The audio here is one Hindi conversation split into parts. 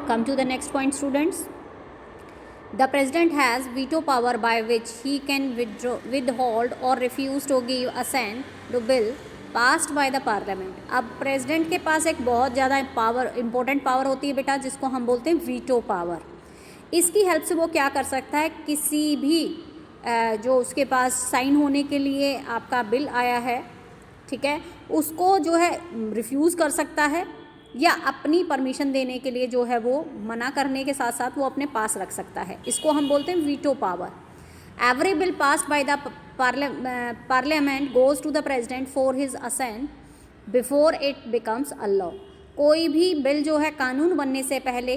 Come to the next point, students. The president has veto power by which he can withhold or refuse to give assent to bill passed by the parliament. अब प्रेसिडेंट के पास एक बहुत ज़्यादा इंपॉर्टेंट पावर होती है बेटा, जिसको हम बोलते हैं वीटो पावर। इसकी हेल्प से वो क्या कर सकता है, किसी भी जो उसके पास साइन होने के लिए आपका बिल आया है, ठीक है, उसको जो है रिफ्यूज़ कर सकता है या अपनी परमिशन देने के लिए जो है वो मना करने के साथ साथ वो अपने पास रख सकता है। इसको हम बोलते हैं veto power. Every bill passed by the parliament goes to the president for his assent before it becomes a law. कोई भी बिल जो है कानून बनने से पहले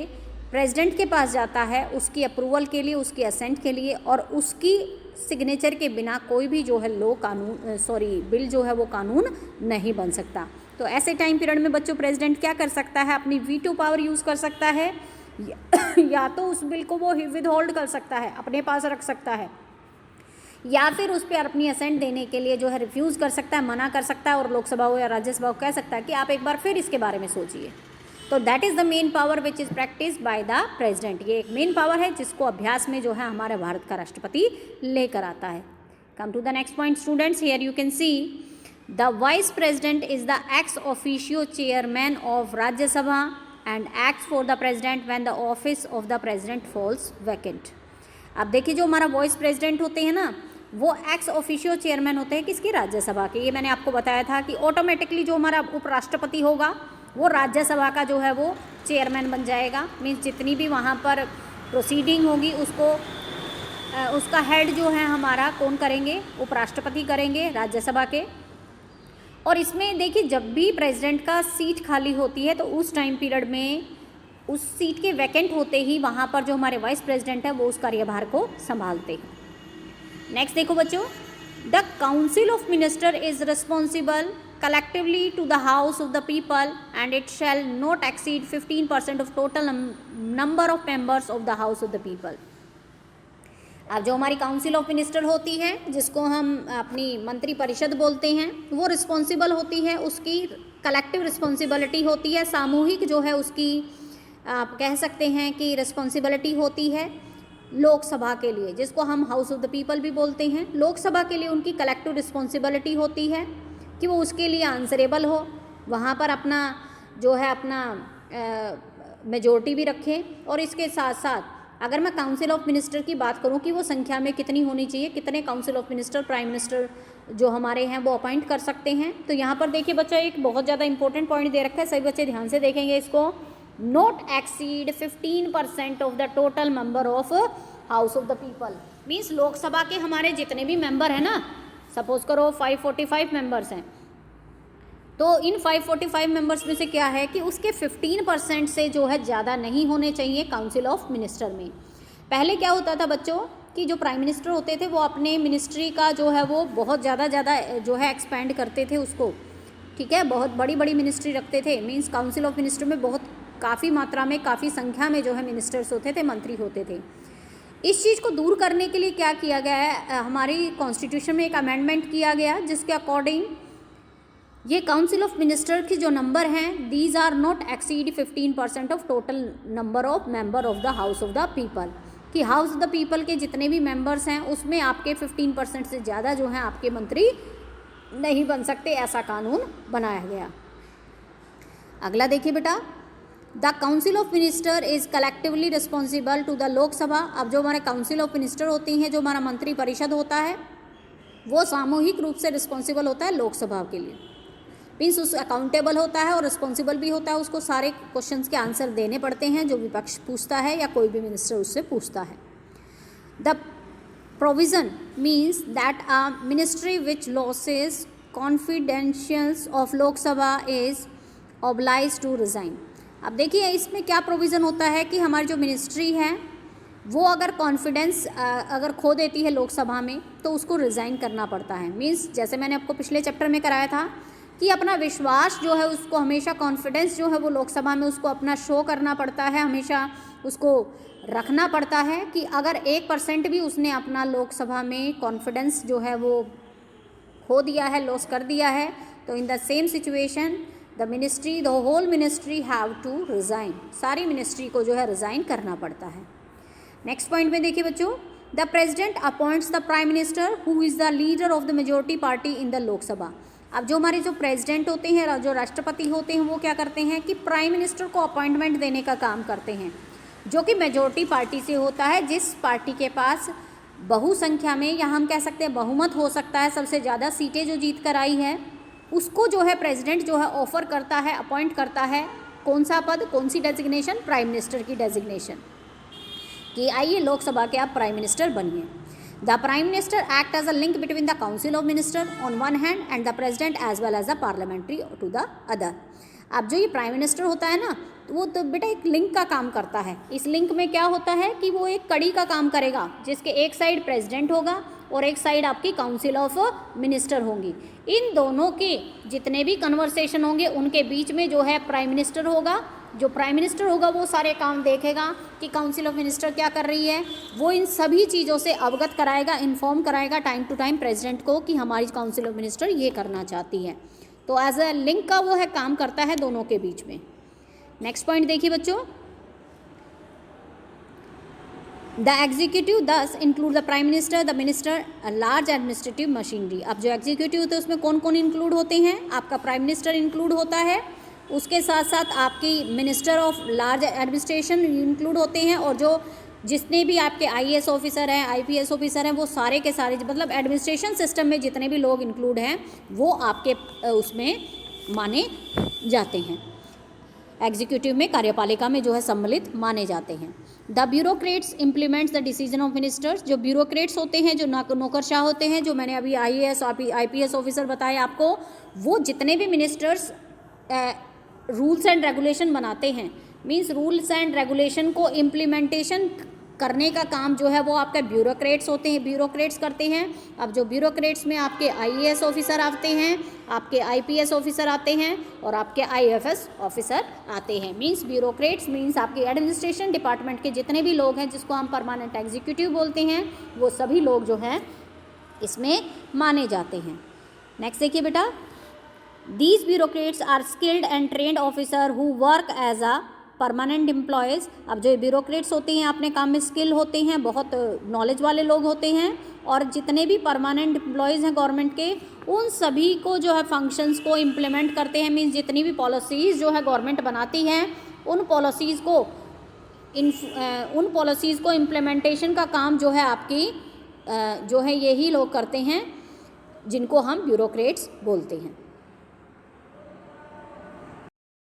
प्रेसिडेंट के पास जाता है उसकी अप्रूवल के लिए, उसकी असेंट के लिए, और उसकी सिग्नेचर के बिना कोई भी जो है बिल जो है वो कानून नहीं बन सकता। तो ऐसे टाइम पीरियड में बच्चों प्रेसिडेंट क्या कर सकता है, अपनी वीटो पावर यूज़ कर सकता है, या तो उस बिल को वो विद होल्ड कर सकता है, अपने पास रख सकता है, या फिर उस पर अपनी असेंट देने के लिए जो है रिफ्यूज़ कर सकता है, मना कर सकता है, और लोकसभा हो या राज्यसभा को कह सकता है कि आप एक बार फिर इसके बारे में सोचिए। तो that is the main power which is practice by the president. ये एक मेन पावर है जिसको अभ्यास में जो है हमारे भारत का राष्ट्रपति लेकर आता है। Come to the next point students, here you can see the vice president is the ex officio chairman of Rajya Sabha and acts for the president when the office of the president falls vacant. अब देखिए, जो हमारा वाइस प्रेसिडेंट होते हैं ना, वो एक्स ऑफिशियो चेयरमैन होते हैं किसकी, राज्यसभा के। ये मैंने आपको बताया था कि ऑटोमेटिकली जो हमारा उपराष्ट्रपति होगा वो राज्यसभा का जो है वो चेयरमैन बन जाएगा। मीन्स जितनी भी वहाँ पर प्रोसीडिंग होगी उसका हेड जो है हमारा कौन करेंगे, उपराष्ट्रपति करेंगे राज्यसभा के। और इसमें देखिए, जब भी प्रेसिडेंट का सीट खाली होती है तो उस टाइम पीरियड में उस सीट के वैकेंट होते ही वहाँ पर जो हमारे वाइस प्रेसिडेंट है वो उस कार्यभार को संभालते हैं। नेक्स्ट देखो बच्चों, the council of minister is responsible collectively to the house of the people and it shall not exceed 15% of total number of members of the house of the people। अब जो हमारी काउंसिल ऑफ मिनिस्टर होती है, जिसको हम अपनी मंत्री परिषद बोलते हैं, वो रिस्पॉन्सिबल होती है, उसकी कलेक्टिव रिस्पॉन्सिबिलिटी होती है, सामूहिक जो है उसकी आप कह सकते हैं कि रिस्पॉन्सिबिलिटी होती है लोकसभा के लिए, जिसको हम हाउस ऑफ द पीपल भी बोलते हैं। लोकसभा के लिए उनकी कलेक्टिव रिस्पॉन्सिबिलिटी होती है कि वो उसके लिए आंसरेबल हो, वहाँ पर अपना जो है अपना मेजॉरिटी भी रखें। और इसके साथ साथ अगर मैं काउंसिल ऑफ मिनिस्टर की बात करूँ कि वो संख्या में कितनी होनी चाहिए, कितने council of minister, prime minister जो हमारे हैं वो अपॉइंट कर सकते हैं, तो यहाँ पर देखिए बच्चा एक बहुत ज़्यादा इंपॉर्टेंट पॉइंट दे रखा है, सभी बच्चे ध्यान से देखेंगे इसको। Not exceed 15% of the total member of house of the people. Means Lok Sabha के हमारे जितने भी मेंबर हैं ना, सपोज करो 545 मेंबर्स हैं, तो इन 545 मेंबर्स में से क्या है कि उसके 15% से जो है ज़्यादा नहीं होने चाहिए काउंसिल ऑफ मिनिस्टर में। पहले क्या होता था बच्चों कि जो प्राइम मिनिस्टर होते थे वो अपने मिनिस्ट्री का जो है वो बहुत ज़्यादा जो है एक्सपेंड करते थे उसको, ठीक है, बहुत बड़ी बड़ी मिनिस्ट्री रखते थे। मीन्स काउंसिल ऑफ मिनिस्टर में बहुत काफ़ी मात्रा में, काफ़ी संख्या में जो है मिनिस्टर्स होते थे, मंत्री होते थे। इस चीज़ को दूर करने के लिए क्या किया गया है, हमारी कॉन्स्टिट्यूशन में एक अमेंडमेंट किया गया जिसके अकॉर्डिंग ये काउंसिल ऑफ मिनिस्टर की जो नंबर हैं, these are not exceed 15% of total number of member of the house of the people, कि हाउस ऑफ द पीपल के जितने भी मेंबर्स हैं उसमें आपके 15% से ज़्यादा जो हैं आपके मंत्री नहीं बन सकते, ऐसा कानून बनाया गया। अगला देखिए बेटा, the council of minister is collectively responsible to the Lok Sabha. अब जो हमारे काउंसिल ऑफ मिनिस्टर होती हैं, जो हमारा मंत्री परिषद होता है, वो सामूहिक रूप से रिस्पॉन्सिबल होता है लोकसभा के लिए। मीन्स उस अकाउंटेबल होता है और रिस्पॉन्सिबल भी होता है, उसको सारे क्वेश्चंस के आंसर देने पड़ते हैं जो विपक्ष पूछता है या कोई भी मिनिस्टर उससे पूछता है। The provision means that a ministry which loses confidentials of Lok Sabha is oblige to resign. अब देखिए इसमें क्या प्रोविज़न होता है कि हमारी जो मिनिस्ट्री है वो अगर कॉन्फिडेंस अगर खो देती है लोकसभा में तो उसको रिज़ाइन करना पड़ता है। मीन्स जैसे मैंने आपको पिछले चैप्टर में कराया था कि अपना विश्वास जो है उसको हमेशा, कॉन्फिडेंस जो है वो लोकसभा में उसको अपना शो करना पड़ता है, हमेशा उसको रखना पड़ता है कि अगर 1% भी उसने अपना लोकसभा में कॉन्फिडेंस जो है वो खो दिया है, लॉस कर दिया है, तो in the same situation the ministry, the whole ministry have to resign, सारी मिनिस्ट्री को जो है रिज़ाइन करना पड़ता है। नेक्स्ट पॉइंट में देखिए बच्चों, the president appoints the prime minister who is the leader of the majority party in the Lok Sabha. अब जो हमारे जो प्रेसिडेंट होते हैं, जो राष्ट्रपति होते हैं, वो क्या करते हैं कि प्राइम मिनिस्टर को अपॉइंटमेंट देने का काम करते हैं, जो कि मेजोरिटी पार्टी से होता है, जिस पार्टी के पास बहुसंख्या में, या हम कह सकते हैं बहुमत हो सकता है, सबसे ज़्यादा सीटें जो जीत कर आई है, उसको जो है प्रेसिडेंट जो है ऑफर करता है, अपॉइंट करता है, कौन सा पद, कौन सी डेजिग्नेशन, प्राइम मिनिस्टर की डेजिग्नेशन, कि आइए लोकसभा के आप प्राइम मिनिस्टर बनिए। The prime minister act as a link between the council of minister on one hand and the president as well as the parliamentary to the other. अब जो ये प्राइम मिनिस्टर होता है ना, तो वो तो बेटा एक लिंक का काम करता है। इस लिंक में क्या होता है कि वो एक कड़ी का काम करेगा, जिसके एक साइड प्रेसिडेंट होगा और एक साइड आपकी काउंसिल ऑफ मिनिस्टर होंगी। इन दोनों के जितने भी कन्वर्सेशन होंगे उनके बीच में जो है प्राइम मिनिस्टर होगा। जो प्राइम मिनिस्टर होगा वो सारे काम देखेगा कि काउंसिल ऑफ मिनिस्टर क्या कर रही है, वो इन सभी चीज़ों से अवगत कराएगा, इन्फॉर्म कराएगा टाइम टू टाइम प्रेसिडेंट को कि हमारी काउंसिल ऑफ मिनिस्टर ये करना चाहती है। तो एज अ लिंक का वो है काम करता है दोनों के बीच में। नेक्स्ट पॉइंट देखिए बच्चों, द एग्जीक्यूटिव दस include the prime minister, the minister, large administrative machinery. अब जो एग्जीक्यूटिव होते हैं उसमें कौन कौन इंक्लूड होते हैं, आपका प्राइम मिनिस्टर इंक्लूड होता है, उसके साथ साथ आपकी minister of large administration include होते हैं, और जो जितने भी आपके आईएएस ऑफिसर हैं, आईपीएस ऑफिसर हैं, वो सारे के सारे, मतलब एडमिनिस्ट्रेशन सिस्टम में जितने भी लोग इंक्लूड हैं वो आपके उसमें माने जाते हैं, एग्जीक्यूटिव में, कार्यपालिका में जो है सम्मिलित माने जाते हैं। The bureaucrats implements the decision of ministers. जो ब्यूरोक्रेट्स होते हैं, जो नौकरशाह होते हैं, जो मैंने अभी आईएएस आईपीएस ऑफिसर बताए आपको, वो जितने भी मिनिस्टर्स रूल्स एंड रेगुलेशन बनाते हैं, मीन्स रूल्स एंड रेगुलेशन को इम्प्लीमेंटेशन करने का काम जो है वो आपके ब्यूरोक्रेट्स होते हैं, ब्यूरोक्रेट्स करते हैं। अब जो ब्यूरोक्रेट्स में आपके आईएएस ऑफिसर आते हैं, आपके आईपीएस ऑफिसर आते हैं, और आपके आईएफएस ऑफिसर आते हैं। मीन्स ब्यूरोक्रेट्स मीन्स आपके एडमिनिस्ट्रेशन डिपार्टमेंट के जितने भी लोग हैं, जिसको हम परमानेंट एग्जीक्यूटिव बोलते हैं, वो सभी लोग जो हैं इसमें माने जाते हैं। नेक्स्ट देखिए बेटा, These bureaucrats are skilled and trained officer who work as a permanent employees. अब जो ब्यूरोक्रेट्स होते हैं अपने काम में स्किल होते हैं, बहुत नॉलेज वाले लोग होते हैं, और जितने भी परमानेंट एम्प्लॉयज़ हैं गवर्नमेंट के, उन सभी को जो है फंक्शंस को इम्प्लीमेंट करते हैं। मीन्स जितनी भी पॉलिसीज़ जो है गवर्नमेंट बनाती हैं, उन पॉलिसीज़ को इम्प्लीमेंटेशन का काम जो है आपकी जो है यही लोग करते हैं, जिनको हम ब्यूरोक्रेट्स बोलते हैं।